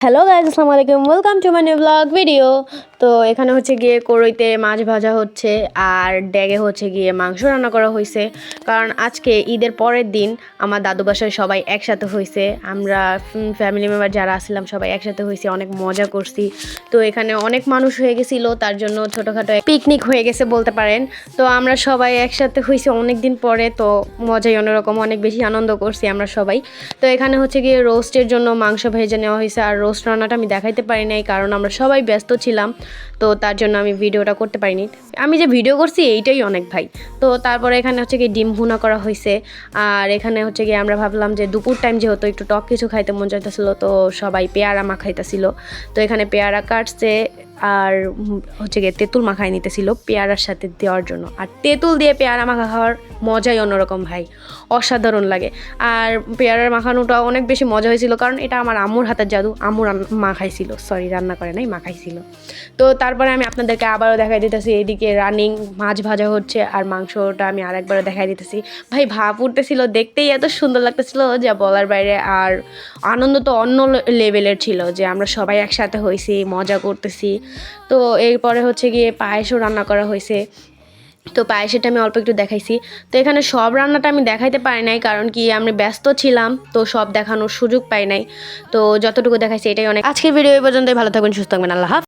Hello guys, আসসালামু আলাইকুম, welcome to my new blog video. তো এখানে হচ্ছে গিয়ে কড়ইতে মাছ ভাজা হচ্ছে আর ড্যাগে হচ্ছে গিয়ে মাংস রান্না করা হয়েছে। কারণ আজকে ঈদের পরের দিন আমার দাদু বাসায় সবাই একসাথে হয়েছে। আমরা ফ্যামিলি মেম্বার যারা আসছিলাম সবাই একসাথে হয়েছে, অনেক মজা করছি। তো এখানে অনেক মানুষ হয়ে গেছিলো, তার জন্য ছোটোখাটো পিকনিক হয়ে গেছে বলতে পারেন। তো আমরা সবাই একসাথে হয়েছি অনেক দিন পরে, তো মজাই অন্যরকম, অনেক বেশি আনন্দ করছি আমরা সবাই। তো এখানে হচ্ছে গিয়ে রোস্টের জন্য মাংস ভেজে নেওয়া হয়েছে। আর রোস্ট রান্নাটা আমি দেখাইতে পারি নাই কারণ আমরা সবাই ব্যস্ত ছিলাম, তো তার জন্য আমি ভিডিওটা করতে পারিনি। আমি যে ভিডিও করছি এইটাই অনেক ভাই। তো তারপরে এখানে হচ্ছে গিয়ে ডিম ভুনা করা হয়েছে। আর এখানে হচ্ছে গিয়ে আমরা ভাবলাম যে দুপুর টাইম যেহেতু একটু টক কিছু খাইতে মন চাইতেছিল, তো সবাই পেয়ারা মাখাইতেছিল। তো এখানে পেয়ারা কাটছে আর হচ্ছে গিয়ে তেঁতুল মাখাই নিতেছিল পেয়ারার সাথে দেওয়ার জন্য। আর তেঁতুল দিয়ে পেয়ারা মাখা খাওয়ার মজাই অন্যরকম ভাই, অসাধারণ লাগে। আর পেয়ারার মাখানোটা অনেক বেশি মজা হয়েছিল কারণ এটা আমার আম্মুর হাতের জাদু। আম্মু মাখাইছিল, সরি রান্না করে নাই, মাখাইছিল। তো তারপরে আমি আপনাদেরকে আবারও দেখাই দিতেছি, এইদিকে রানিং মাছ ভাজা হচ্ছে আর মাংসটা আমি আরেকবারও দেখাই দিতেছি। ভাই ভাপ উঠতেছিল, দেখতেই এত সুন্দর লাগতেছিল যা বলার বাইরে। আর আনন্দ তো অন্য লেভেলের ছিল যে আমরা সবাই একসাথে হয়েছি, মজা করতেছি। তো এরপরে হচ্ছে গিয়ে পায়েসও রান্না করা হয়েছে। তো পায়েসেটা আমি অল্প একটু দেখাইছি। তো এখানে সব রান্নাটা আমি দেখাইতে পারি নাই কারণ কি আমি ব্যস্ত ছিলাম, তো সব দেখানোর সুযোগ পাই নাই। তো যতটুকু দেখাইছি এটাই অনেক। আজকের ভিডিও এই পর্যন্তই। ভালো থাকবেন, সুস্থ থাকবেন, আল্লাহ হাফেজ।